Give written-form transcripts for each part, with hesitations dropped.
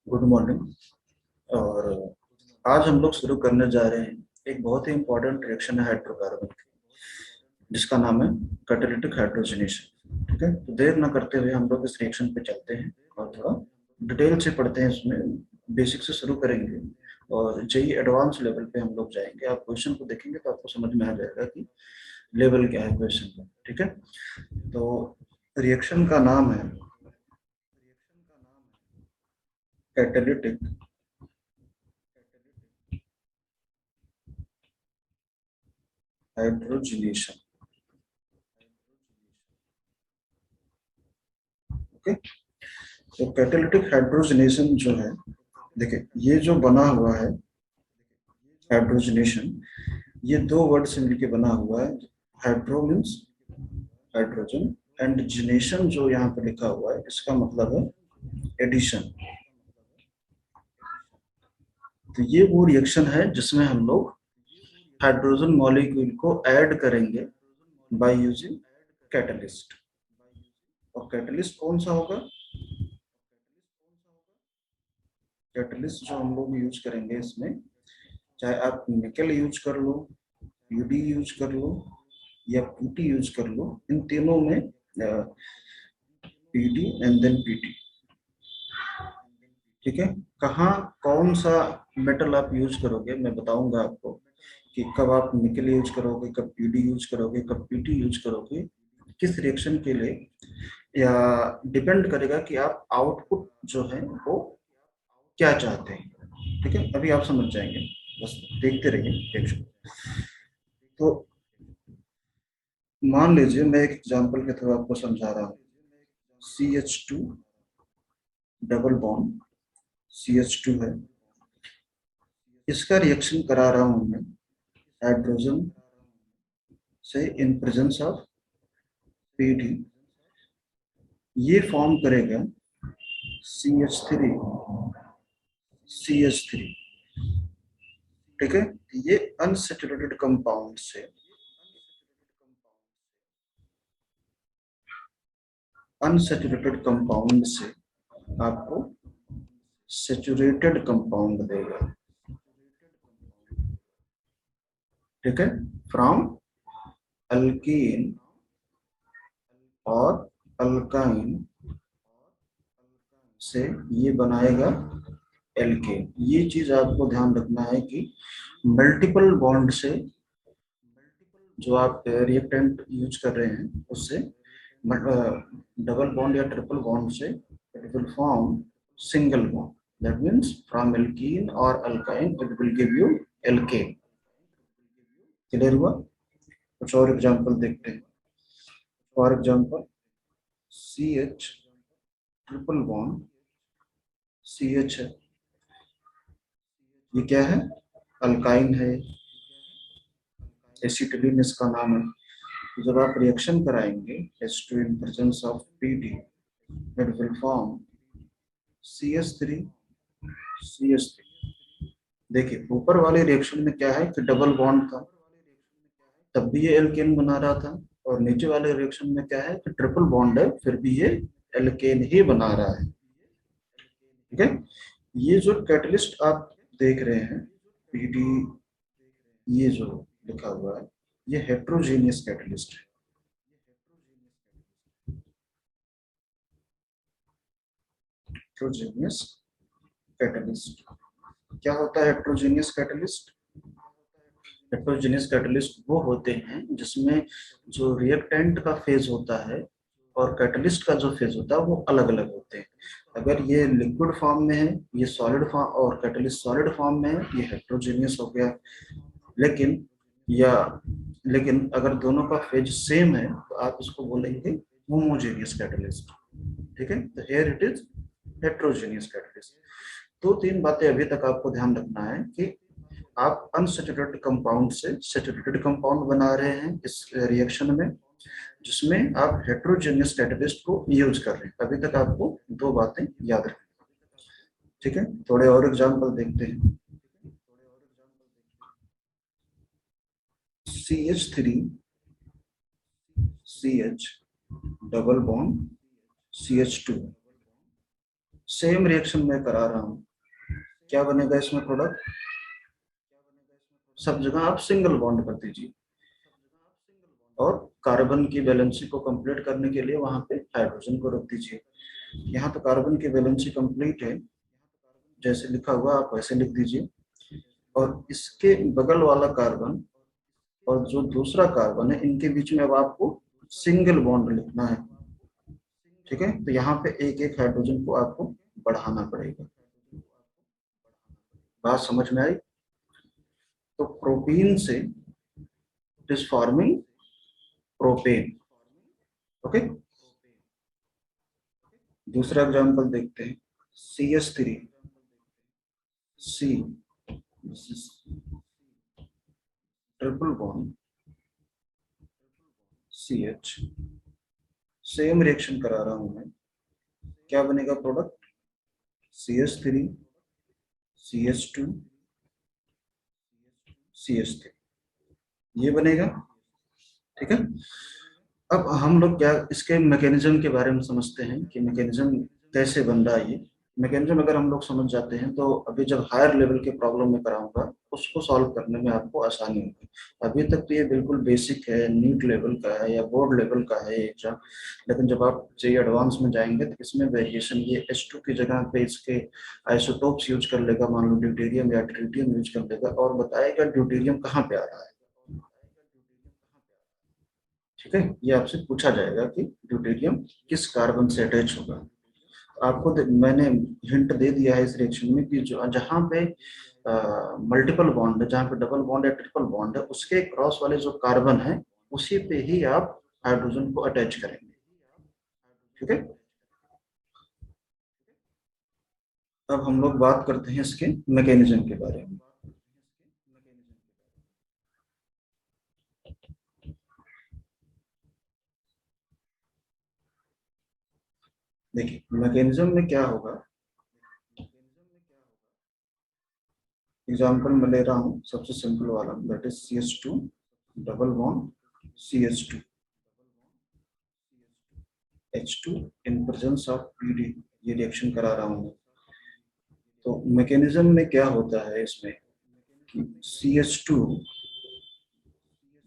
Good morning. और आज हम लोग शुरू करने जा रहे हैं एक बहुत ही इंपॉर्टेंट रिएक्शन है हाइड्रोकार्बन की, जिसका नाम है कैटालिटिक हाइड्रोजनेशन। ठीक है, तो देर ना करते हुए हम लोग इस रिएक्शन पे चलते हैं और थोड़ा डिटेल से पढ़ते हैं। इसमें बेसिक से शुरू करेंगे और जेई एडवांस लेवल पे हम लोग जाएंगे। आप क्वेश्चन को देखेंगे तो आपको समझ में आ जाएगा कि लेवल क्या है क्वेश्चन का। ठीक है, तो रिएक्शन का नाम है कैटालिटिक हाइड्रोजनेशन। ओके, तो कैटालिटिक हाइड्रोजनेशन जो है, देखिए ये जो बना हुआ है हाइड्रोजनेशन, ये दो वर्ड से मिलकर बना हुआ है। हाइड्रो मीन्स हाइड्रोजन एंड जिनेशन जो यहाँ पे लिखा हुआ है इसका मतलब है एडिशन। तो ये वो रिएक्शन है जिसमें हम लोग हाइड्रोजन मॉलिक्यूल को ऐड करेंगे बाय यूजिंग कैटलिस्ट। और कैटलिस्ट कौन सा होगा? कैटलिस्ट जो हम लोग यूज करेंगे इसमें, चाहे आप निकल यूज कर लो, पीडी यूज कर लो या पीटी यूज कर लो, इन तीनों में पीडी एंड देन पीटी। ठीक है, कहाँ कौन सा मेटल आप यूज करोगे मैं बताऊंगा आपको कि कब आप निकल यूज करोगे, कब पीडी यूज करोगे, कब पीटी यूज करोगे, किस रिएक्शन के लिए। या डिपेंड करेगा कि आप आउटपुट जो है वो क्या चाहते हैं। ठीक है, अभी आप समझ जाएंगे, बस देखते रहिए रिएक्शन। तो मान लीजिए मैं एक एग्जांपल के थ्रू आपको समझा रहा हूँ। CH2 डबल बॉन्ड CH2 है, इसका रिएक्शन करा रहा हूं मैं हाइड्रोजन से इन प्रेजेंस ऑफ पीडी। ये फॉर्म करेगा CH3 CH3। ठीक है, ये अनसेचुरेटेड कंपाउंड से आपको सेचुरेटेड कंपाउंड देगा। ठीक है, फ्रॉम अल्कीन और अल्काइन से ये बनाएगा एल्केन। ये चीज आपको ध्यान रखना है कि मल्टीपल बॉन्ड से जो आप रिएक्टेंट यूज कर रहे हैं उससे डबल बॉन्ड या ट्रिपल बॉन्ड से it will form single bond. That means from alkene और alkyne it will give you alkane. Clear हुआ? कुछ और एग्जांपल देखते हैं। For example CH triple bond CH है, ये क्या है? अल्काइन है, एसिटिलीन इसका नाम है। तो जब आप रिएक्शन कराएंगे H2 in presence of PD, it will form CH3 CH3। देखिए ऊपर वाले रिएक्शन में क्या है कि डबल बॉन्ड था, तब भी ये एल्केन बना रहा था। और नीचे वाले रिएक्शन में क्या है कि ट्रिपल बॉन्ड है, फिर भी ये एल्केन ही बना रहा है। ठीक है, ये जो कैटलिस्ट आप देख रहे हैं PD, ये जो लिखा हुआ है ये हेट्रोजेनियस कैटलिस्ट है। हेट्रोजेनियस कैटलिस्ट क्या होता है? हेट्रोजेनियस कैटलिस्ट, हेट्रोजेनियस कैटलिस्ट वो होते हैं जिसमें जो रिएक्टेंट का फेज होता है और कैटलिस्ट का जो फेज होता है वो अलग अलग होते हैं। अगर ये लिक्विड फॉर्म में है, ये सॉलिड फॉर्म, और कैटलिस्ट सॉलिड फॉर्म में है, ये हेट्रोजेनियस हो गया। लेकिन या लेकिन अगर दोनों का फेज सेम है तो आप इसको बोलेंगे होमोजेनियस कैटलिस्ट। ठीक है, तो here it is heterogeneous catalyst. दो तीन बातें अभी तक आपको ध्यान रखना है कि आप अनसेचुरेटेड कंपाउंड से सेचुरेटेड कंपाउंड बना रहे हैं इस रिएक्शन में, जिसमें आप हेट्रोजेनियस कैटलिस्ट को यूज कर रहे हैं। अभी तक आपको दो बातें याद रखनी। ठीक है, थोड़े और एग्जांपल देखते हैं। CH3 CH double bond CH2 same reaction मैं करा रहा हूँ, क्या बनेगा इसमें प्रोडक्ट? सब जगह आप सिंगल बॉन्ड कर दीजिए और कार्बन की वैलेंसी को कंप्लीट करने के लिए वहां पे हाइड्रोजन को रख दीजिए। यहाँ तो कार्बन की वैलेंसी कंप्लीट है, जैसे लिखा हुआ आप वैसे लिख दीजिए। और इसके बगल वाला कार्बन और जो दूसरा कार्बन है, इनके बीच में अब आपको सिंगल बॉन्ड लिखना है। ठीक है, तो यहाँ पे एक एक हाइड्रोजन को आपको बढ़ाना पड़ेगा। बात समझ में आई? तो प्रोपीन से it is forming propane. Okay, दूसरा एग्जांपल देखते हैं। CH3 C triple bond CH, same reaction करा रहा हूं मैं, क्या बनेगा प्रोडक्ट? CH3 CH2 CH3, ये बनेगा। ठीक है, अब हम लोग क्या इसके मैकेनिज्म के बारे में समझते हैं कि मैकेनिज्म कैसे बन रहा है। ये मैकेनिज्म अगर हम लोग समझ जाते हैं तो अभी जब हायर लेवल के प्रॉब्लम में कराऊंगा उसको सॉल्व करने में आपको आसानी होगी। अभी तक तो ये बिल्कुल बेसिक है, नीट लेवल का है या बोर्ड लेवल का है एग्जाम, लेकिन जब आप जेई एडवांस में जाएंगे तो इसमें वेरिएशन, ये H2 की जगह पे इसके आइसोटोप्स यूज कर लेगा, मान लो ड्यूटेरियम या ट्रिटियम यूज कर लेगा और बताएगा ड्यूटेरियम कहाँ पे आ रहा है। ठीक है, ये आपसे पूछा जाएगा कि ड्यूटेरियम किस कार्बन से अटैच होगा। आपको मैंने हिंट दे दिया है इस रिएक्शन में कि जो जहाँ पे मल्टीपल बॉन्ड है, जहाँ पे डबल बॉन्ड या ट्रिपल बॉन्ड है, उसके क्रॉस वाले जो कार्बन है उसी पे ही आप हाइड्रोजन को अटैच करेंगे। ठीक है, अब हम लोग बात करते हैं इसके मैकेनिज्म के बारे में। देखिए मैकेनिज्म में क्या होगा, एग्जाम्पल मैं ले रहा हूँ सबसे सिंपल वाला, that is CH2 double bond CH2 H2 in presence of PD, ये रिएक्शन करा रहा हूँ। तो मैकेनिज्म में क्या होता है इसमें कि CH2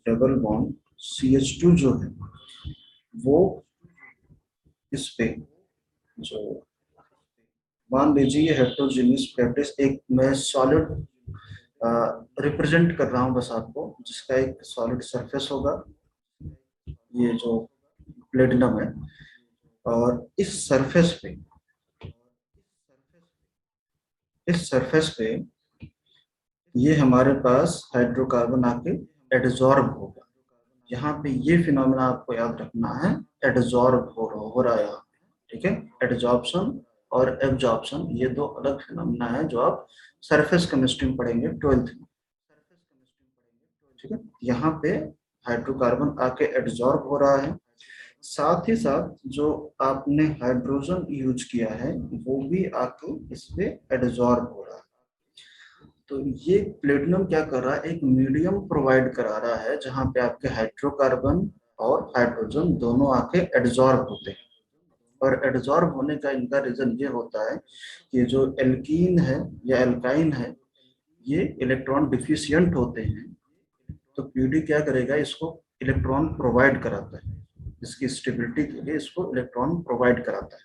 डबल बॉन्ड CH2 जो है वो इस पे जो, मान लीजिए ये हेट्रोजीनियस प्रैक्टिस, एक मैं सॉलिड रिप्रेजेंट कर रहा हूँ बस आपको, जिसका एक सॉलिड सरफेस होगा, ये जो प्लेटिनम है, और इस सरफेस पे ये हमारे पास हाइड्रोकार्बन आके एडजॉर्ब होगा। यहाँ पे ये फिनोमेना आपको याद रखना है, एडजॉर्ब हो रहा है यहाँ। ठीक है, एडजॉर्प्शन और एब्जॉर्प्शन ये दो अलग फिनोमेना है जो आप सरफेस केमिस्ट्री में पढ़ेंगे 12th में। ठीक है, यहाँ पे हाइड्रोकार्बन आके एडजॉर्ब हो रहा है, साथ ही साथ जो आपने हाइड्रोजन यूज किया है वो भी आके इस पे एडजॉर्ब हो रहा है। तो ये प्लेटिनम क्या कर रहा है, एक मीडियम प्रोवाइड करा रहा है जहां पे आपके हाइड्रोकार्बन और हाइड्रोजन दोनों आके एडजॉर्ब होते हैं। और एडजॉर्ब होने का इनका रीजन ये होता है कि जो एल्कीन है या एल्काइन है, ये इलेक्ट्रॉन डिफिशियंट होते हैं, तो पीडी क्या करेगा, इसको इलेक्ट्रॉन प्रोवाइड कराता है, इसकी स्टेबिलिटी के लिए इसको इलेक्ट्रॉन प्रोवाइड कराता है।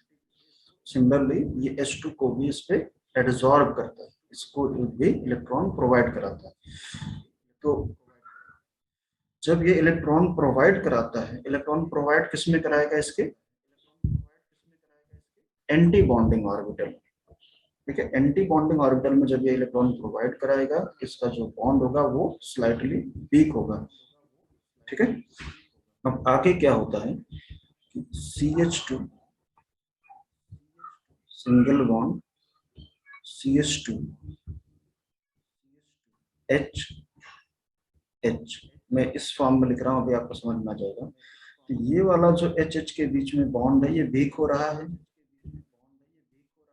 सिमिलरली ये H2 को भी इस पे एडजॉर्ब करता है, इसको भी इलेक्ट्रॉन प्रोवाइड कराता है। तो जब ये इलेक्ट्रॉन प्रोवाइड कराता है, इलेक्ट्रॉन प्रोवाइड किस में कराएगा, इसके एंटी बॉन्डिंग ऑर्बिटल। ठीक है, एंटी बॉन्डिंग ऑर्बिटल में जब ये इलेक्ट्रॉन प्रोवाइड कराएगा, इसका जो बॉन्ड होगा वो स्लाइटली वीक होगा। ठीक है, अब आगे क्या होता है कि CH2 single bond CH2 H H, मैं इस फॉर्म में लिख रहा हूँ, अभी आपको समझ में आ जाएगा। तो ये वाला जो H के बीच में बॉन्ड है ये वीक हो रहा है,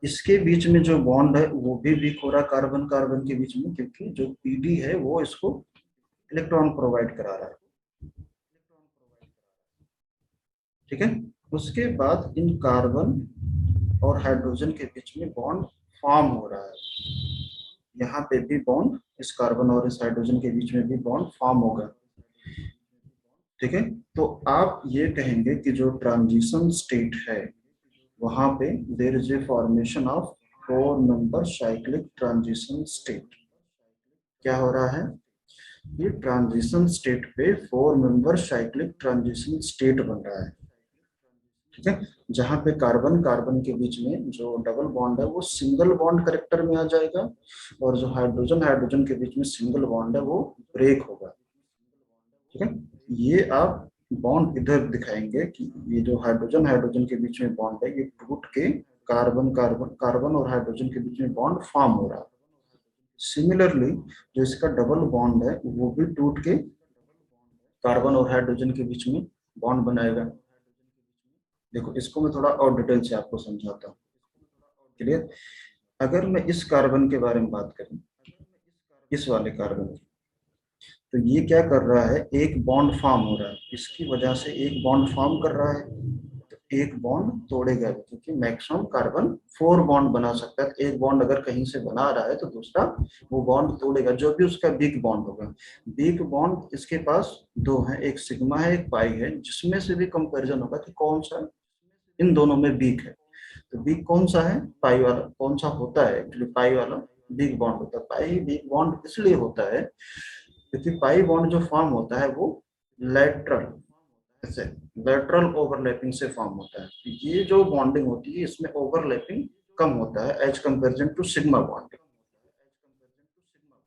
इसके बीच में जो बॉन्ड है वो भी वीक हो रहा है कार्बन कार्बन के बीच में, क्योंकि जो PD है वो इसको इलेक्ट्रॉन प्रोवाइड करा रहा है। ठीक है, उसके बाद इन कार्बन और हाइड्रोजन के बीच में बॉन्ड फॉर्म हो रहा है। यहाँ पे भी बॉन्ड, इस कार्बन और इस हाइड्रोजन के बीच में भी बॉन्ड फॉर्म होगा। ठीक है, तो आप ये कहेंगे कि जो ट्रांजिशन स्टेट है वहां पे there is a formation of 4 member cyclic transition state. क्या हो रहा है, ये ट्रांजिशन स्टेट पे 4 मेंबर साइक्लिक ट्रांजिशन स्टेट बन रहा है। ठीक है, जहां पे कार्बन कार्बन के बीच में जो डबल बॉन्ड है वो सिंगल बॉन्ड करेक्टर में आ जाएगा, और जो हाइड्रोजन हाइड्रोजन के बीच में सिंगल बॉन्ड है वो ब्रेक होगा। ठीक है, ये आप बॉन्ड इधर दिखाएंगे कि ये जो हाइड्रोजन हाइड्रोजन के बीच में बॉन्ड है ये टूट के कार्बन कार्बन कार्बन और हाइड्रोजन के बीच में बॉन्ड फॉर्म हो रहा है। सिमिलरली जो इसका डबल बॉन्ड है वो भी टूट के कार्बन और हाइड्रोजन के बीच में बॉन्ड बनाएगा। देखो इसको मैं थोड़ा और डिटेल से आपको समझाता हूँ। क्लियर, अगर मैं इस कार्बन के बारे में बात करूं, इस वाले कार्बन की, तो ये क्या कर रहा है, एक बॉन्ड फॉर्म हो रहा है, इसकी वजह से एक बॉन्ड फॉर्म कर रहा है, तो एक बॉन्ड तोड़ेगा क्योंकि मैक्सिमम कार्बन 4 बॉन्ड बना सकता है। तो एक बॉन्ड अगर कहीं से बना रहा है तो दूसरा वो बॉन्ड तोड़ेगा, जो भी उसका वीक बॉन्ड होगा। वीक बॉन्ड इसके पास दो है, एक सिग्मा है एक पाई है, जिसमें से भी कंपैरिजन होगा कि कौन सा इन दोनों में वीक है। तो वीक कौन सा है, पाई वाला। कौन सा होता है एक्चुअली, पाई वाला वीक बॉन्ड होता है। पाई वीक बॉन्ड इसलिए होता है क्योंकि पाई बॉन्ड जो फॉर्म होता है वो लेटरल, ऐसे लेटरल ओवरलैपिंग से फॉर्म होता है। ये जो बॉन्डिंग होती है इसमें ओवरलैपिंग कम होता है as comparison to sigma bonding.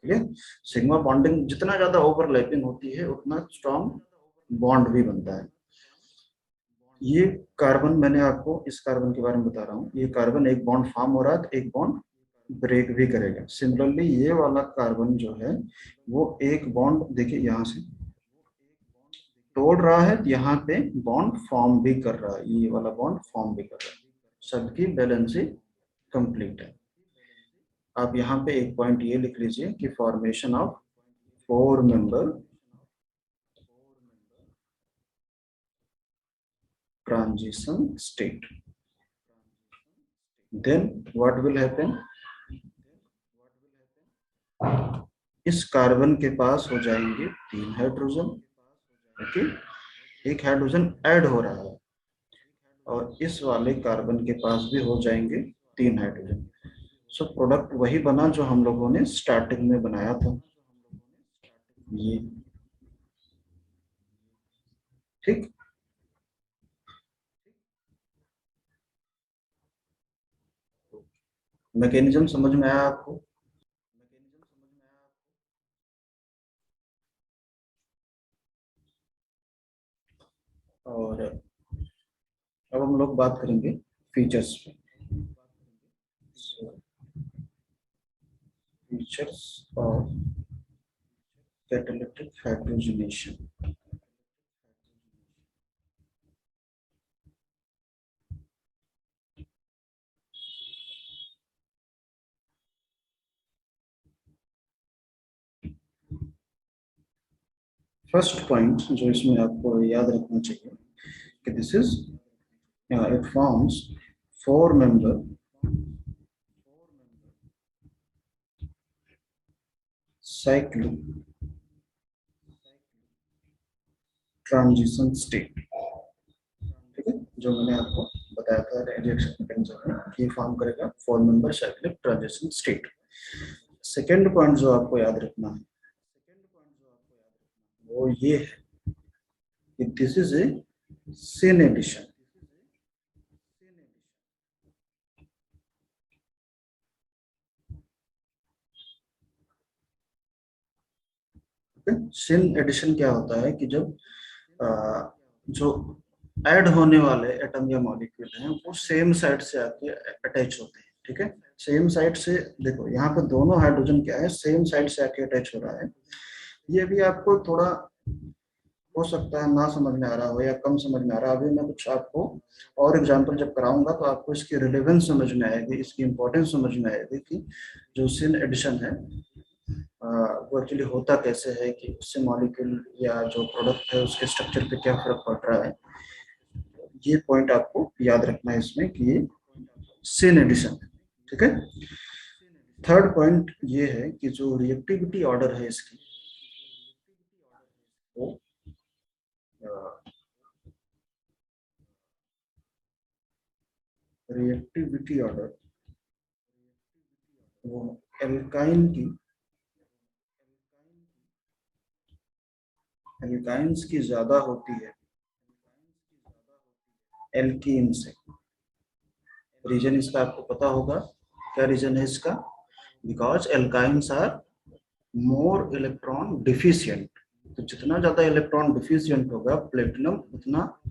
ठीक है, सिग्मा बॉन्डिंग जितना ज्यादा ओवरलैपिंग होती है उतना स्ट्रॉन्ग बॉन्ड भी बनता है। ये कार्बन, मैंने आपको इस कार्बन के बारे में बता रहा हूँ, ये कार्बन एक बॉन्ड फॉर्म हो रहा है तो एक बॉन्ड ब्रेक भी करेगा। सिमिलरली ये वाला कार्बन जो है वो एक बॉन्ड, देखिए यहाँ से तोड़ रहा है, यहाँ पे बॉन्ड फॉर्म भी कर रहा है, ये वाला बॉन्ड फॉर्म भी कर रहा है। सबकी बैलेंसिंग कंप्लीट है। आप यहाँ पे एक पॉइंट ये लिख लीजिए कि formation of 4 member transition state, then what will happen, इस कार्बन के पास हो जाएंगे 3 हाइड्रोजन। ओके, एक हाइड्रोजन ऐड हो रहा है, और इस वाले कार्बन के पास भी हो जाएंगे 3 हाइड्रोजन। सो प्रोडक्ट वही बना जो हम लोगों ने स्टार्टिंग में बनाया था, ये। ठीक, मैकेनिज्म समझ में आया आपको। और अब हम लोग बात करेंगे फीचर्स पे। Features of catalytic hydrogenation. First point जो इसमें आपको याद रखना चाहिए कि this is, it forms 4 member cyclic transition state. ठीक है, जो मैंने आपको बताया था रिएक्शन मैकेनिज्म में कि फॉर्म करेगा 4 member cyclic transition state. Second point जो आपको याद रखना है वो ये है कि this is a syn addition. Syn addition क्या होता है कि जब जो ऐड होने वाले एटम या मॉलिक्यूल हैं वो सेम साइड से आके अटैच होते हैं। ठीक है, सेम साइड से, देखो यहाँ पे दोनों हाइड्रोजन क्या है, सेम साइड से आके अटैच हो रहा है। ये भी आपको थोड़ा हो सकता है ना समझ में आ रहा हो या कम समझ में आ रहा है। अभी मैं कुछ आपको और एग्जांपल जब कराऊंगा तो आपको इसकी रिलेवेंस समझ में आएगी, इसकी इंपॉर्टेंस समझ में आएगी कि जो सिन एडिशन है वो एक्चुअली होता कैसे है, कि उससे मॉलिक्यूल या जो प्रोडक्ट है उसके स्ट्रक्चर पे क्या फर्क पड़ रहा है। ये पॉइंट आपको याद रखना है इसमें कि सिन एडिशन। ठीक है। थर्ड पॉइंट ये है कि जो रिएक्टिविटी ऑर्डर है इसकी, वो रिएक्टिविटी ऑर्डर वो एल्काइन की, एल्काइंस की ज्यादा होती है एल्कीन से। रीजन इसका आपको पता होगा, क्या रीजन है इसका? Because alkynes are more electron deficient. तो जितना ज्यादा इलेक्ट्रॉन डिफिशियंट होगा प्लेटिनम, उतना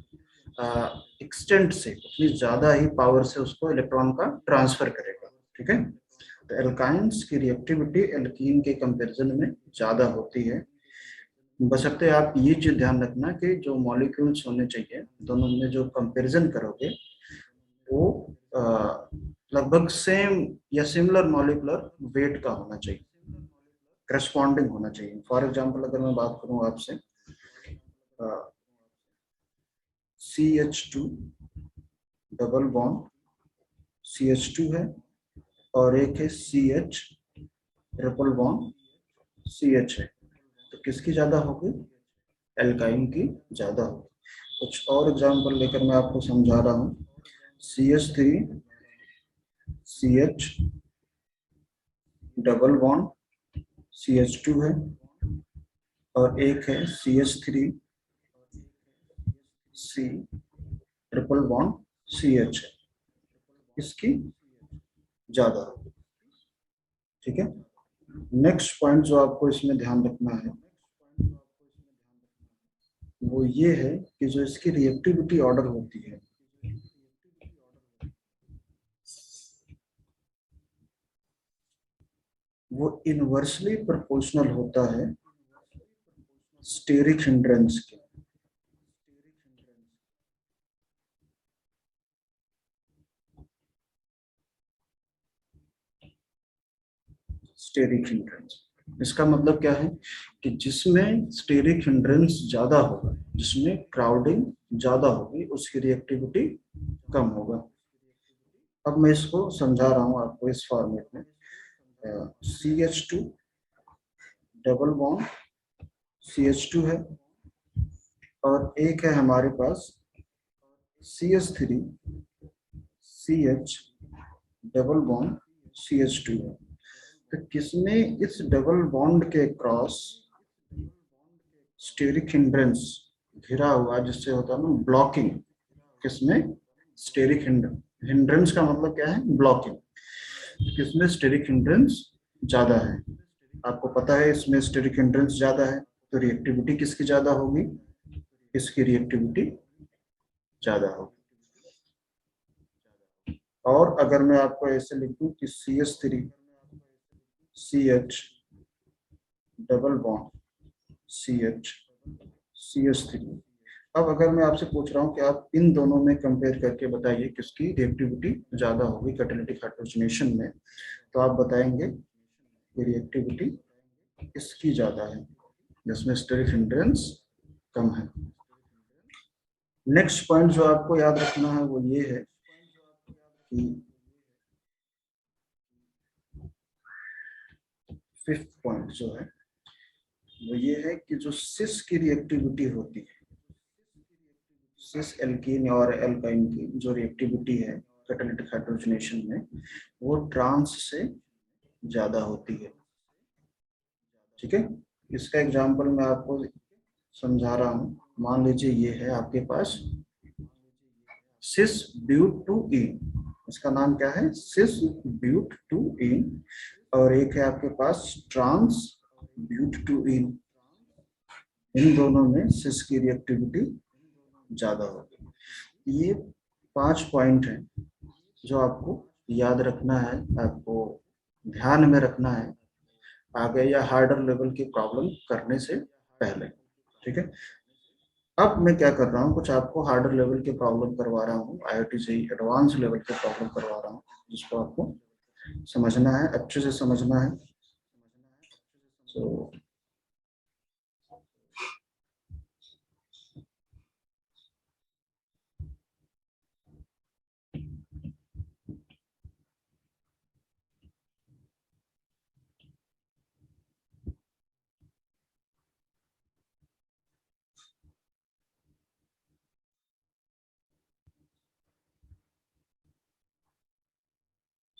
एक्सटेंट से, उतनी ज्यादा ही पावर से उसको इलेक्ट्रॉन का ट्रांसफर करेगा। ठीक है। तो एल्काइंस की रिएक्टिविटी एल्कीन के कंपैरिजन में ज्यादा होती है। बशर्ते आप ये चीज ध्यान रखना कि जो मॉलिक्यूल्स होने चाहिए दोनों में, जो कंपैरिजन करोगे वो लगभग सेम या सिमिलर मॉलिक्यूलर वेट का होना चाहिए, करस्पॉन्डिंग होना चाहिए। फॉर एग्जाम्पल अगर मैं बात करूं आपसे, CH2 डबल बॉन्ड CH2 है, और एक है CH ट्रिपल बॉन्ड CH है, तो किसकी ज्यादा होगी? एल्काइन की ज्यादा होगी। कुछ और एग्जाम्पल लेकर मैं आपको समझा रहा हूँ। CH3 CH double bond CH2 है, और एक है CH3 C triple bond CH है, इसकी ज्यादा होगी। ठीक है। नेक्स्ट पॉइंट जो आपको इसमें ध्यान रखना है वो ये है कि जो इसकी रिएक्टिविटी ऑर्डर होती है वो इनवर्सली प्रोपोर्शनल होता है स्टेरिक हिंड्रेंस के। स्टेरिक हिंड्रेंस, इसका मतलब क्या है कि जिसमें स्टेरिक हिंड्रेंस ज्यादा होगा, जिसमें क्राउडिंग ज्यादा होगी, उसकी रिएक्टिविटी कम होगा। अब मैं इसको समझा रहा हूं आपको इस फॉर्मेट में। CH2 डबल बॉन्ड CH2 है, और एक है हमारे पास CH3 CH double bond CH2 है। तो किसमें इस डबल बॉन्ड के क्रॉस स्टेरिक हिंड्रेंस घिरा हुआ, जिससे होता है ना ब्लॉकिंग, किसमें? स्टेरिक हिंड्रेंस का मतलब क्या है? ब्लॉकिंग। किसमें स्टेरिक हिंड्रेंस ज्यादा है? आपको पता है इसमें स्टेरिक हिंड्रेंस ज्यादा है, तो रिएक्टिविटी किसकी ज्यादा होगी? इसकी रिएक्टिविटी ज्यादा होगी। और अगर मैं आपको ऐसे लिख दूं कि CH3 CH double bond CH CH3, अब अगर मैं आपसे पूछ रहा हूँ कि आप इन दोनों में कंपेयर करके बताइए किसकी रिएक्टिविटी ज्यादा होगी कैटालिटिक हाइड्रोजनेशन में, तो आप बताएंगे कि रिएक्टिविटी इसकी ज्यादा है, जिसमें स्टेरिक हिंड्रेंस कम है। नेक्स्ट पॉइंट जो आपको याद रखना है वो ये है कि फिफ्थ पॉइंट जो है वो ये है कि जो सिस की रिएक्टिविटी होती है, सिस एल्कीन और एल्काइन की जो रिएक्टिविटी है कैटालिटिक हाइड्रोजनेशन में, वो ट्रांस से ज्यादा होती है। ठीक है। इसका एग्जांपल मैं आपको समझा रहा हूँ। मान लीजिए ये है आपके पास सिस ब्यूट टू इन, इसका नाम क्या है? सिस ब्यूट टू इन, और एक है आपके पास ट्रांस ब्यूट टू इन। इन दोनों में सिस की रिएक्टिविटी ज्यादा होगी। ये 5 पॉइंट हैं जो आपको याद रखना है, आपको ध्यान में रखना है आगे या हार्डर लेवल की प्रॉब्लम करने से पहले। ठीक है। अब मैं क्या कर रहा हूँ, कुछ आपको हार्डर लेवल की प्रॉब्लम करवा रहा हूँ, IIT से एडवांस लेवल की प्रॉब्लम करवा रहा हूँ, जिसको आपको समझना है, अच्छे से समझना है। सो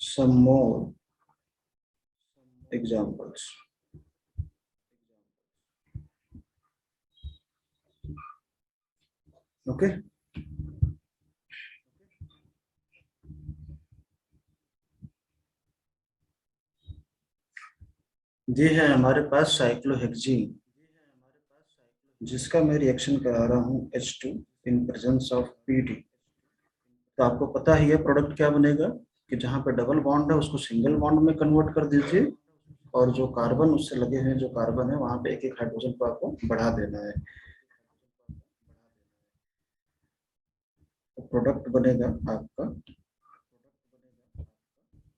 some more examples. Okay. ये है हमारे पास साइक्लोहेक्सीन, जिसका मैं रिएक्शन करा रहा हूँ H2 in presence of PD। तो आपको पता ही है प्रोडक्ट क्या बनेगा, कि जहाँ पे डबल बॉन्ड है उसको सिंगल बॉन्ड में कन्वर्ट कर दीजिए, और जो कार्बन उससे लगे हुए जो कार्बन है वहां पे एक एक हाइड्रोजन को आपको बढ़ा देना है। तो प्रोडक्ट बनेगा आपका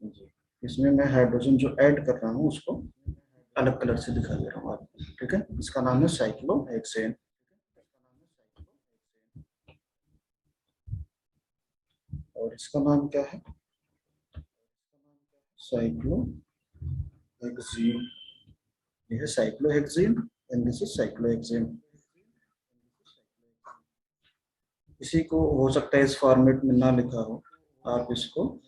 जी। इसमें मैं हाइड्रोजन जो ऐड कर रहा हूँ उसको अलग कलर से दिखा दे रहा हूँ आपको, ठीक है। इसका नाम है साइक्लोहेक्सेन। और इसका नाम क्या है, साइक्लोहेक्सीन। ये है cyclohexene and this is cyclohexane. इसी को हो सकता है इस फॉर्मेट में ना लिखा हो, आप इसको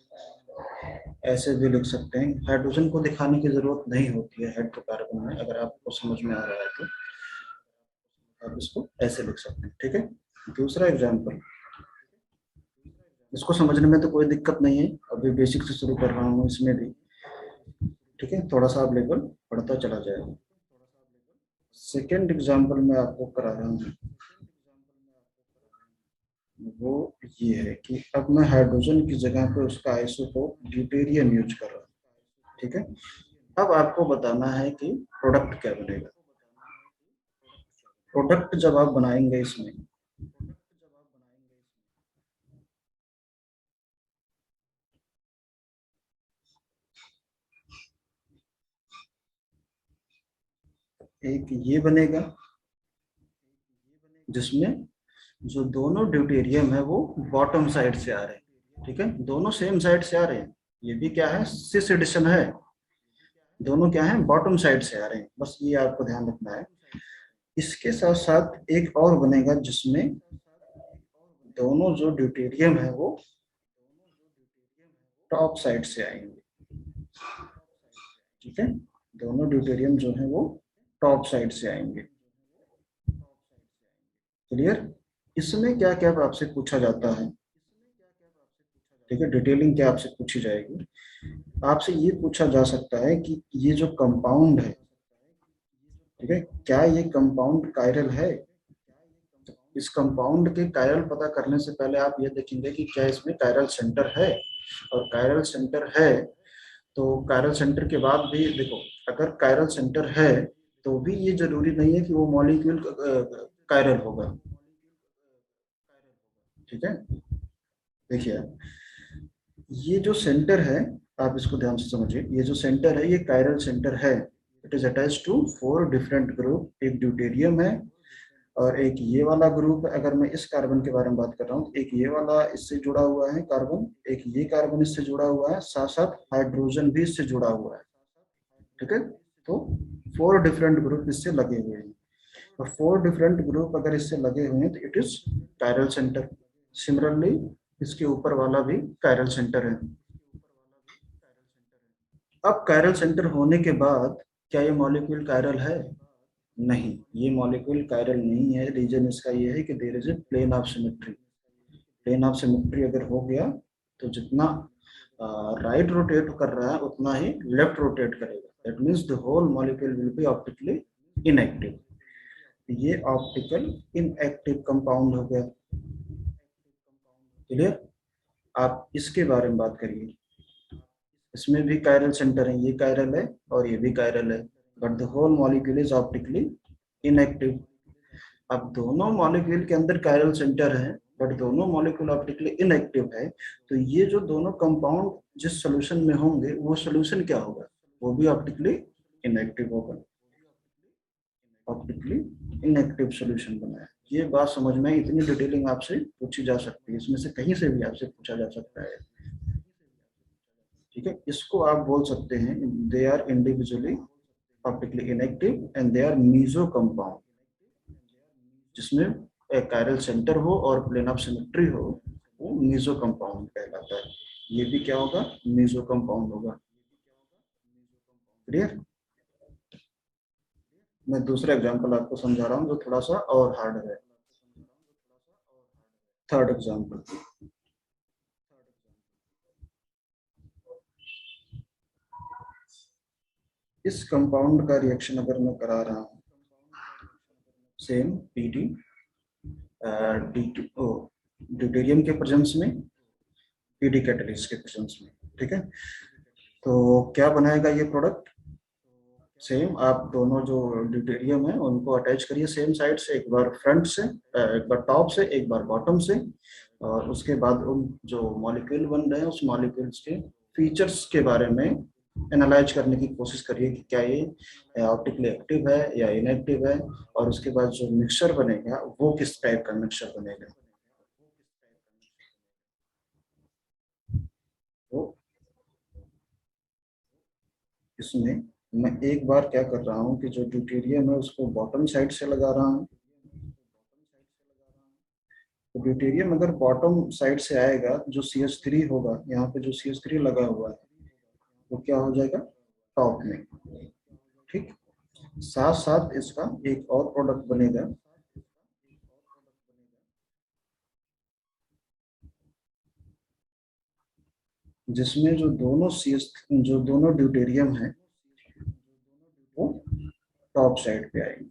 ऐसे भी लिख सकते हैं। हाइड्रोजन को दिखाने की जरूरत नहीं होती है हाइड्रोकार्बन में, अगर आपको समझ में आ रहा है तो आप इसको ऐसे लिख सकते हैं, ठीक है। दूसरा एग्जाम्पल, इसको समझने में तो कोई दिक्कत नहीं है, अभी बेसिक से शुरू कर रहा हूँ इसमें भी, ठीक है। थोड़ा सा आप लेवल बढ़ता चला जाएगा। सेकेंड एग्जाम्पल मैं आपको करा रहा हूँ, वो ये है कि अब मैं हाइड्रोजन की जगह पे उसका आइसोटोप ड्यूटेरियम यूज कर रहा हूँ, ठीक है। अब आपको बताना है कि प्रोडक्ट क्या बनेगा। प्रोडक्ट जब आप बनाएंगे इसमें, एक ये बनेगा जिसमें जो दोनों ड्यूटेरियम है वो बॉटम साइड से आ रहे हैं, ठीक है। दोनों सेम साइड से आ रहे हैं। ये भी क्या है, सिस एडिशन है, दोनों क्या है बॉटम साइड से आ रहे हैं, बस ये आपको ध्यान रखना है। इसके साथ साथ एक और बनेगा जिसमें दोनों जो ड्यूटेरियम है वो टॉप साइड से आएंगे, ठीक है। दोनों ड्यूटेरियम जो है वो टॉप साइड से आएंगे। क्लियर। इसमें क्या क्या आपसे पूछा जाता है, ठीक है। डिटेलिंग क्या आपसे पूछी जाएगी, आपसे ये पूछा जा सकता है कि ये जो कंपाउंड है, ठीक है, क्या ये कंपाउंड कायरल है। इस कंपाउंड के कायरल पता करने से पहले आप ये देखेंगे कि क्या इसमें कायरल सेंटर है, और कायरल सेंटर है तो कायरल सेंटर के बाद भी देखो, अगर कायरल सेंटर है तो भी ये जरूरी नहीं है कि वो मॉलिक्यूल कायरल होगा, ठीक है। देखिए ये जो सेंटर है, आप इसको ध्यान से समझिए, ये जो सेंटर है ये कायरल सेंटर है। It is attached to 4 different group. एक ड्यूटेरियम है, और एक ये वाला ग्रुप है। अगर मैं इस कार्बन के बारे में बात कर रहा हूँ, एक ये वाला इससे जुड़ा हुआ है कार्बन, एक ये कार्बन इससे जुड़ा हुआ है, साथ साथ हाइड्रोजन भी इससे जुड़ा हुआ है, ठीक है। तो 4 डिफरेंट ग्रुप इससे लगे हुए हैं, और 4 डिफरेंट ग्रुप अगर इससे लगे हुए हैं तो it is chiral centre. Similarly इसके ऊपर वाला भी कायरल सेंटर है। अब कायरल सेंटर होने के बाद क्या ये मॉलिक्यूल कायरल है? नहीं, ये मॉलिक्यूल कायरल नहीं है। रीजन इसका ये है कि there is a plane of symmetry. Plane of symmetry अगर हो गया तो जितना राइट रोटेट कर रहा है उतना ही लेफ्ट रोटेट करेगा। That means the whole molecule will be optically inactive. ये ऑप्टिकल इनएक्टिव कंपाउंड हो गया। क्लियर। आप इसके बारे में बात करिए, इसमें भी कायरल सेंटर है, ये कायरल है और ये भी कायरल है, but the whole molecule is optically inactive. अब दोनों मॉलिक्यूल के अंदर कायरल सेंटर है बट दोनों मॉलिक्यूल ऑप्टिकली इनएक्टिव है, तो ये जो दोनों कंपाउंड जिस सोल्यूशन में होंगे वो सोल्यूशन क्या होगा, वो भी ऑप्टिकली इनएक्टिव होगा। ऑप्टिकली इनएक्टिव सोल्यूशन बना है। ये बात समझ में, इतनी डिटेलिंग आपसे पूछी जा सकती है, इसमें से कहीं से भी आपसे पूछा जा सकता है, ठीक है। इसको आप बोल सकते हैं they are individually optically inactive and they are meso compound, जिसमें एक कायरल सेंटर हो और प्लेन ऑफ सिमेट्री हो, वो मीजो कंपाउंड कहलाता है। ये भी क्या होगा, मेसो कंपाउंड होगा। क्लियर। मैं दूसरा एग्जांपल आपको समझा रहा हूँ जो थोड़ा सा और हार्ड है। थर्ड एग्जांपल, इस कंपाउंड का रिएक्शन अगर मैं करा रहा हूँ, सेम पीडी ड्यूटेरियम के प्रेजेंस में, पीडी कैटलिस्ट के प्रेजेंस में, ठीक है। तो क्या बनाएगा ये प्रोडक्ट, सेम आप दोनों जो ड्यूटेरियम है उनको अटैच करिए सेम साइड से, एक बार फ्रंट से, एक बार टॉप से, एक बार बॉटम से, और उसके बाद उन जो मॉलिक्यूल बन रहे हैं उस मॉलिक्यूल्स के फीचर्स के बारे में एनालाइज करने की कोशिश करिए कि क्या ये ऑप्टिकली एक्टिव है या इनएक्टिव है, और उसके बाद जो मिक्सचर बनेगा वो किस टाइप का मिक्सचर बनेगा। तो इसमें मैं एक बार क्या कर रहा हूँ कि जो ड्यूटेरियम है उसको बॉटम साइड से लगा रहा हूँ। तो ड्यूटेरियम अगर बॉटम साइड से आएगा, जो CH3 होगा, यहाँ पे जो CH3 लगा हुआ है वो क्या हो जाएगा, टॉप में। ठीक, साथ साथ इसका एक और प्रोडक्ट बनेगा, जिसमें जो दोनों ड्यूटेरियम है वो टॉप साइड पे आएंगे।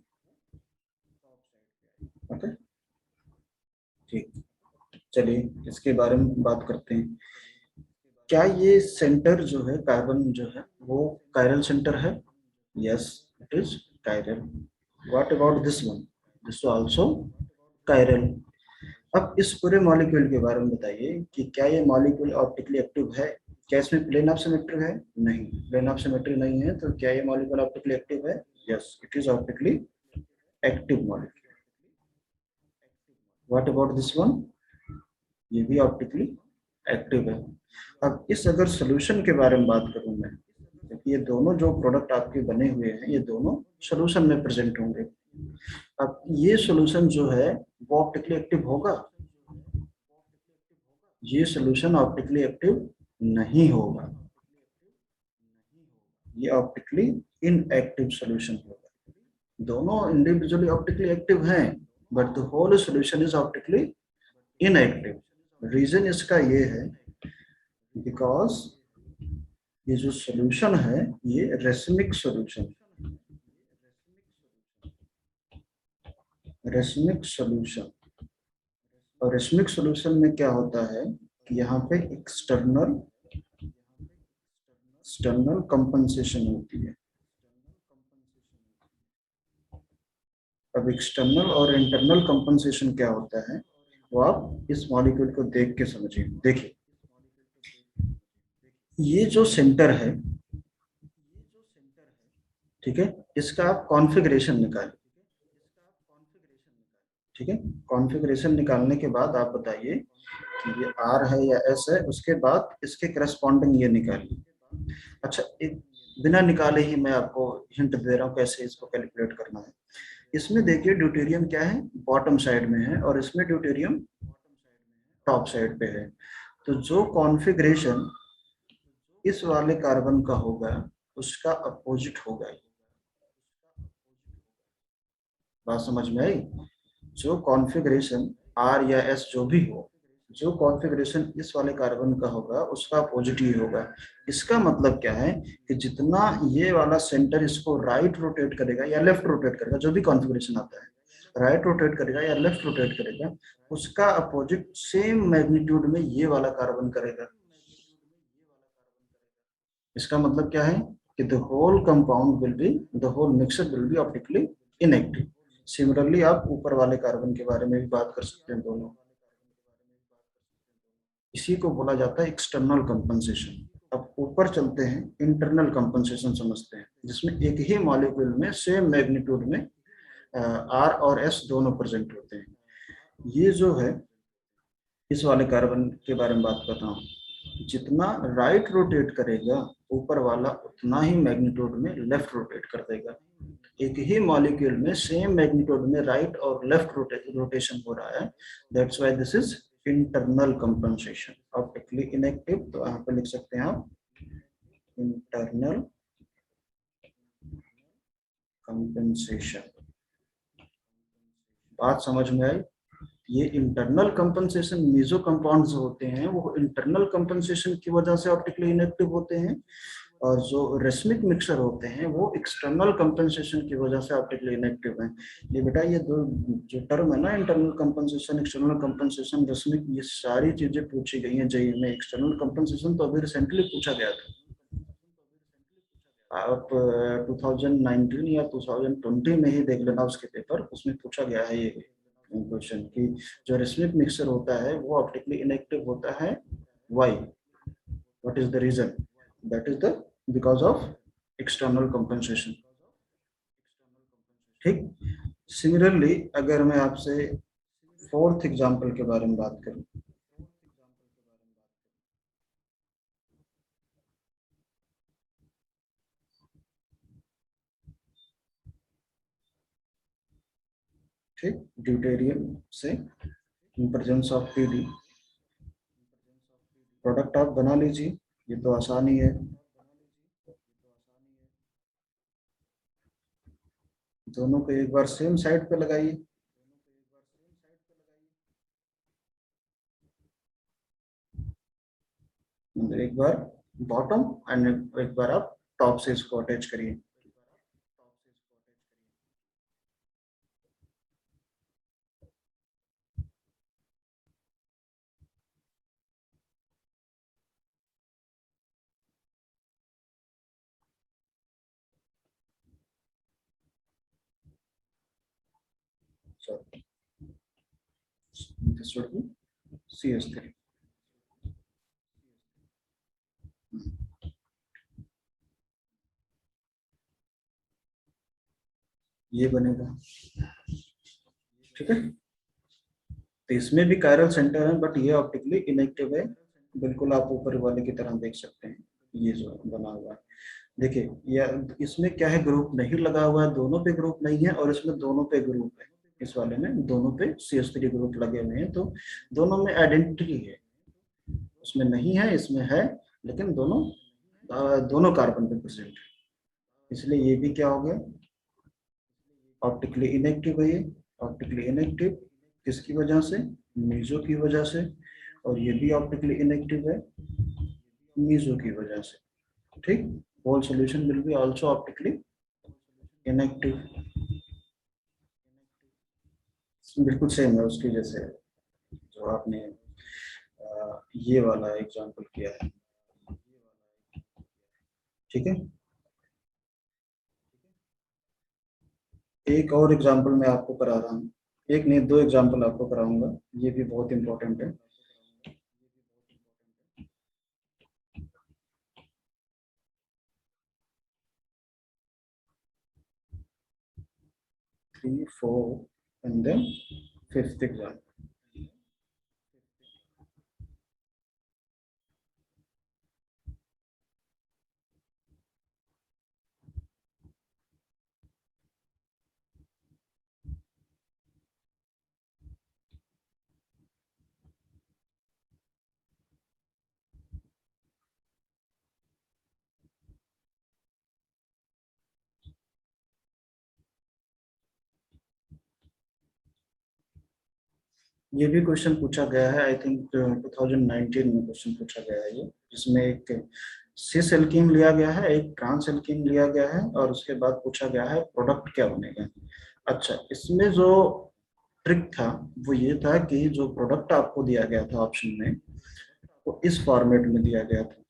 ओके, ठीक, चलिए इसके बारे में बात करते हैं। क्या ये सेंटर जो है, कार्बन जो है, वो कायरल सेंटर है? Yes, it is chiral. What about this one, this also chiral. अब इस पूरे मॉलिक्यूल के बारे में बताइए कि क्या ये मॉलिक्यूल ऑप्टिकली एक्टिव है? क्या इसमें प्लेन ऑफ सिमेट्री है? नहीं, प्लेन ऑफ सिमेट्री नहीं है। तो क्या ये मॉलिक्यूल ऑप्टिकली एक्टिव है? Yes, it is optically active molecule. What about this one, ये भी ऑप्टिकली एक्टिव है। अब इस अगर सोल्यूशन के बारे में बात करूं मैं, क्योंकि ये दोनों जो प्रोडक्ट आपके बने हुए हैं ये दोनों सोल्यूशन में प्रेजेंट होंगे। अब ये सोल्यूशन जो है वो ऑप्टिकली एक्टिव होगा? ये सोल्यूशन ऑप्टिकली एक्टिव नहीं होगा, ये ऑप्टिकली इनएक्टिव सोल्यूशन होगा। दोनों इंडिविजुअली ऑप्टिकली एक्टिव हैं, but the whole solution is optically inactive. Reason इसका ये है बिकॉज ये जो सोल्यूशन है ये रेसमिक सोल्यूशन, रेसमिक सोल्यूशन। और रेसमिक सोल्यूशन में क्या होता है कि यहाँ पे एक्सटर्नल एक्सटर्नल कंपनसेशन होती है। अब एक्सटर्नल और इंटरनल कंपनसेशन क्या होता है वो आप इस मॉलिक्यूल को देख के समझिए। देखिए, ये जो सेंटर है, ठीक है, इसका आप कॉन्फ़िगरेशन निकालिए। ठीक है, कॉन्फ़िगरेशन निकालने के बाद आप बताइए कि ये R है या S है, उसके बाद इसके करस्पॉन्डिंग ये निकालिए। अच्छा, एक बिना निकाले ही मैं आपको हिंट दे रहा हूँ कैसे इसको कैलकुलेट करना है। इसमें देखिए ड्यूटेरियम क्या है, बॉटम साइड में है, और इसमें ड्यूटेरियम टॉप साइड पे है। तो जो कॉन्फ़िगरेशन इस वाले कार्बन का होगा उसका अपोजिट होगा। बात समझ में आई? जो कॉन्फ़िगरेशन R या S जो भी हो, जो कॉन्फ़िगरेशन इस वाले कार्बन का होगा उसका अपोजिट ही होगा। इसका मतलब क्या है कि जितना ये वाला सेंटर इसको राइट रोटेट करेगा या लेफ्ट रोटेट करेगा, जो भी कॉन्फ़िगरेशन आता है, राइट रोटेट करेगा या लेफ्ट रोटेट करेगा, उसका अपोजिट सेम मैग्नीट्यूड में ये वाला कार्बन करेगा। इसका मतलब क्या है कि the whole compound will be, the whole mixture will be optically inactive. Similarly आप ऊपर वाले कार्बन के बारे में भी बात कर सकते हैं दोनों। इसी को बोला जाता है एक्सटर्नल कंपनसेशन। अब ऊपर चलते हैं, इंटरनल कंपनसेशन समझते हैं, जिसमें एक ही मॉलिक्यूल में सेम मैग्नीट्यूड में R और S दोनों प्रेजेंट होते हैं। ये जो है इस वाले कार्बन के बारे में बात कर रहा हूँ, जितना राइट रोटेट करेगा ऊपर वाला उतना ही मैग्नीट्यूड में लेफ्ट रोटेट कर देगा। एक ही मॉलिक्यूल में सेम मैग्नीट्यूड में राइट और लेफ्ट रोटेशन हो रहा है। That's why this is internal compensation optically optically inactive, तो यहाँ पे लिख सकते हैं आप इंटरनल कंपनसेशन। बात समझ में आई? ये इंटरनल कंपनसेशन, मीजो कंपाउंड जो होते हैं वो इंटरनल कंपनसेशन की वजह से ऑप्टिकली इनएक्टिव होते हैं, और जो रेसमिक मिक्सर होते हैं वो एक्सटर्नल कंपनसेशन की वजह से ऑप्टिकली इनएक्टिव हैं। ये बेटा ये दो जो टर्म है ना, internal compensation, external compensation, racemic, ये सारी चीजें पूछी गई हैं जेईई में। एक्सटर्नल कंपनसेशन तो अभी रिसेंटली पूछा गया था। आप 2019 या 2020 में ही देख लेना उसके पेपर, उसमें पूछा गया है ये क्वेश्चन कि जो रेसमिक मिक्सर होता है वो ऑप्टिकली इनएक्टिव होता है, why, what is the reason? That is the because of external compensation. ठीक। सिमिलरली अगर मैं आपसे फोर्थ एग्जांपल के बारे में बात करूं, ठीक, ड्यूटेरियम से in presence of PD product आप बना लीजिए, ये तो आसान ही है। दोनों को एक बार सेम साइड पे लगाइए, मतलब एक बार बॉटम एंड एक बार आप टॉप से इसको अटैच करिए। So this would be CS3। ये बनेगा, ठीक है। तो इसमें भी कायरल सेंटर है, बट ये ऑप्टिकली इनएक्टिव है, बिल्कुल आप ऊपर वाले की तरह देख सकते हैं। ये जो बना हुआ है, देखिए, या इसमें क्या है, ग्रुप नहीं लगा हुआ है, दोनों पे ग्रुप नहीं है, और इसमें दोनों पे ग्रुप है। इस वाले में दोनों पे CH3 ग्रुप लगे हुए हैं, तो दोनों में आइडेंटिटी है। उसमें नहीं है, इसमें है, लेकिन दोनों कार्बन पे प्रेजेंट है, इसलिए ये भी क्या हो गया, ऑप्टिकली इनएक्टिव है। ये ऑप्टिकली इनएक्टिव किसकी वजह से? मीजो की वजह से। और ये भी ऑप्टिकली इनएक्टिव है मीजो की वजह से। ठीक, whole solution will be also optically inactive. बिल्कुल सेम है उसकी जैसे जो आपने ये वाला एग्जांपल किया है। ठीक है, एक और एग्जांपल मैं आपको करा रहा हूँ, एक नहीं दो एग्जांपल आपको कराऊंगा, ये भी बहुत इंपॉर्टेंट है। 3, 4 and then fifth example। ये भी क्वेश्चन पूछा गया है, आई थिंक 2019 में क्वेश्चन पूछा गया है ये, जिसमें एक सिस एल्कीन लिया गया है, एक ट्रांस एल्कीन लिया गया है, और उसके बाद पूछा गया है प्रोडक्ट क्या बनेगा। अच्छा, इसमें जो ट्रिक था वो ये था कि जो प्रोडक्ट आपको दिया गया था ऑप्शन में, वो इस फॉर्मेट में दिया गया था।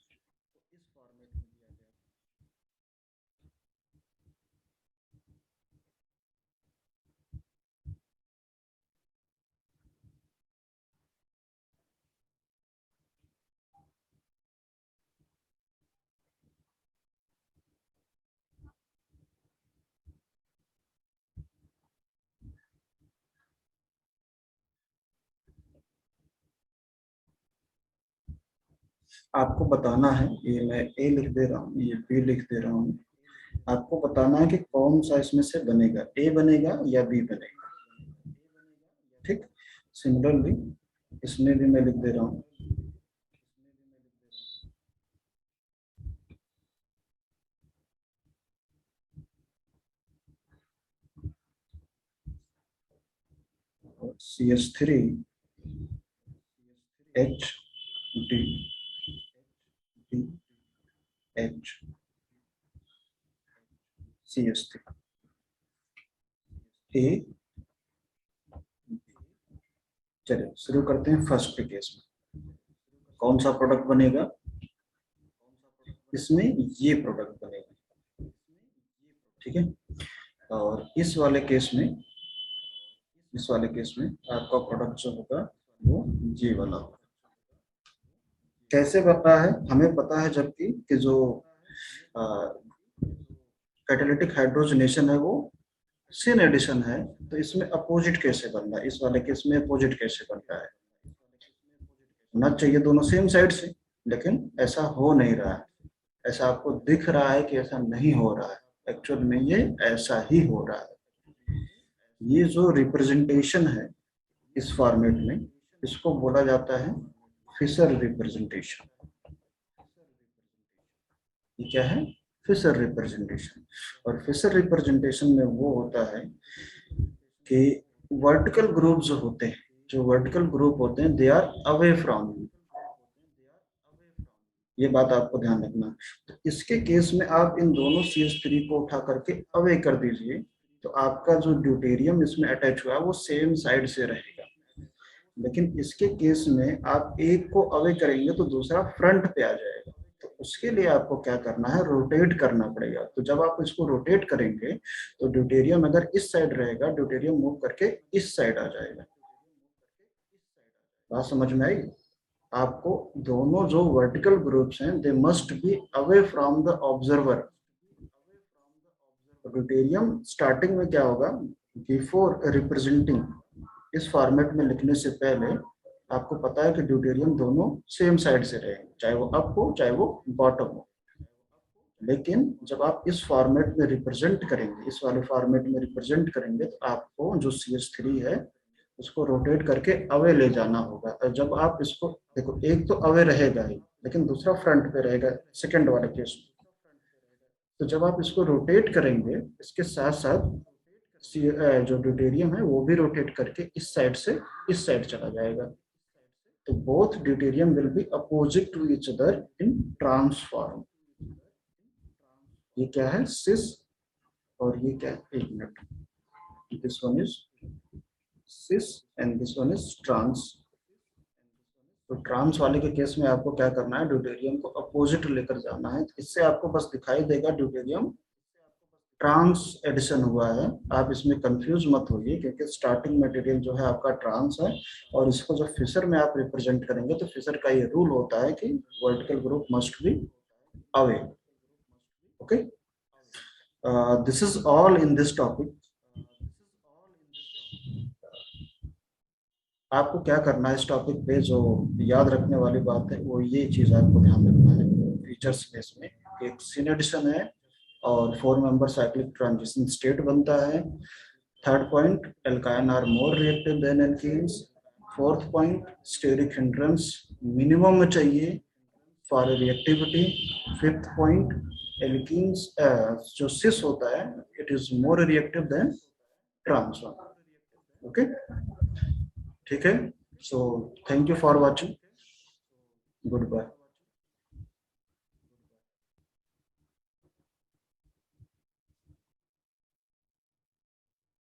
आपको बताना है, ये मैं ए लिख दे रहा हूँ, ये बी लिख दे रहा हूँ, आपको बताना है कि कौन सा इसमें से बनेगा, ए बनेगा या बी बनेगा। ठीक, सिमिलरली इसमें भी मैं लिख दे रहा हूँ, CH3 H D D H CH3 A। चलिए शुरू करते हैं फर्स्ट के केस में। कौन सा प्रोडक्ट बनेगा इसमें? ये प्रोडक्ट बनेगा, ठीक है। और इस वाले केस में आपका प्रोडक्ट जो होगा वो ये वाला होगा। कैसे बनना है हमें पता है, जबकि कि जो कैटालिटिक हाइड्रोजनेशन है वो सिन एडिशन है, तो इसमें अपोजिट कैसे बनना है? इस वाले केस में अपोजिट कैसे बनता है? होना चाहिए दोनों सेम साइड से, लेकिन ऐसा हो नहीं रहा है। ऐसा आपको दिख रहा है कि ऐसा नहीं हो रहा है, एक्चुअल में ये ऐसा ही हो रहा है। ये जो रिप्रेजेंटेशन है इस फॉर्मेट में, इसको बोला जाता है फिशर रिप्रेजेंटेशन। ये क्या है? Fischer representation. और फिशर रिप्रेजेंटेशन में वो होता है कि वर्टिकल ग्रुप जो होते हैं, they are away from you. ये बात आपको ध्यान रखना। तो इसके केस में आप इन दोनों CH3 को उठा करके अवे कर दीजिए, तो आपका जो ड्यूटेरियम इसमें अटैच हुआ है वो सेम साइड से रहेगा। लेकिन इसके केस में आप एक को अवे करेंगे तो दूसरा फ्रंट पे आ जाएगा। तो उसके लिए आपको क्या करना है? रोटेट करना पड़ेगा। तो जब आप इसको रोटेट करेंगे तो ड्यूटेरियम अगर इस साइड रहेगा, ड्यूटेरियम मूव करके इस साइड आ जाएगा। बात समझ में आई? आपको दोनों जो वर्टिकल ग्रुप्स हैं they must be away from the observer. Deuterium starting में क्या होगा, बिफोर रिप्रेजेंटिंग, इस फॉर्मेट में लिखने से पहले आपको पता है कि ड्यूटेरियम दोनों सेम साइड से रहेंगे, चाहे वो अप हो चाहे वो बॉटम हो। लेकिन जब आप इस फॉर्मेट में रिप्रेजेंट करेंगे, इस वाले फॉर्मेट में रिप्रेजेंट करेंगे, तो आपको जो CH3 है उसको रोटेट करके अवे ले जाना होगा। और जब आप इसको देखो, एक तो अवे रहेगा ही, लेकिन दूसरा फ्रंट पे रहेगा सेकंड वाले केस में। तो जब आप इसको रोटेट करेंगे, इसके साथ साथ जो ड्यूटेरियम है वो भी रोटेट करके इस साइड से इस साइड चला जाएगा। तो both deuterium will be opposite to each other in trans form. ये क्या है? सिस, और ये क्या है? एक minute, this one is cis and this one is trans. तो ट्रांस वाले के केस में आपको क्या करना है? ड्यूटेरियम को अपोजिट लेकर जाना है। इससे आपको बस दिखाई देगा ड्यूटेरियम ट्रांस एडिशन हुआ है। आप इसमें कंफ्यूज मत होइए, क्योंकि स्टार्टिंग मटेरियल जो है आपका ट्रांस है, और इसको जब फिशर में आप रिप्रेजेंट करेंगे तो फिशर का ये रूल होता है कि vertical group must be away. Okay, this is all in this topic. आपको क्या करना है इस टॉपिक पे, जो याद रखने वाली बात है वो ये चीज आपको ध्यान रखना है फीचर्स में। इसमें एक सिन एडिशन है और 4 मेंबर साइक्लिक ट्रांजिशन स्टेट बनता है। Third point, alkyne are more reactive than alkenes. Fourth point, steric hindrance minimum में चाहिए for reactivity. Fifth point, alkenes जो सिस होता है it is more reactive than trans. Okay, ठीक है। So thank you for watching, good bye.